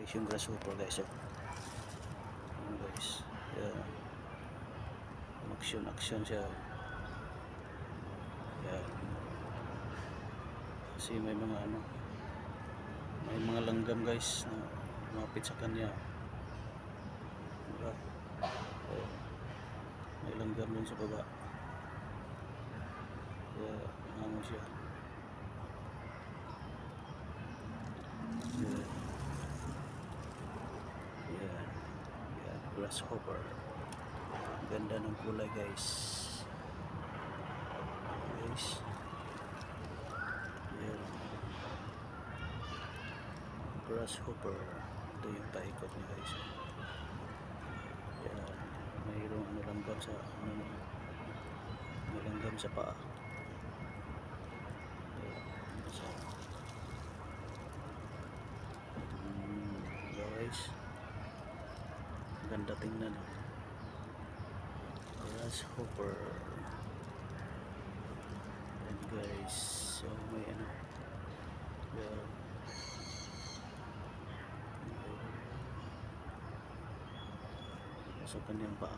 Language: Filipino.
guys, yung grasshopper guys. So, yun guys. Yan. Action siya. Yan. Kasi may mga may mga langgam guys na lumapit sa kanya. Diba? So, may langgam dun sa baba. Kaya siya. Yan. Yan. Yan. Grasshopper. Ganda ng kulay guys. Yan. Grasshopper. Ito yung paikot niya guys. Yan. Mayroong langgam sa may langgam sa paa. Guys, ganda tingnan. Grasshopper. And guys, so may yan. Sa kanyang paa.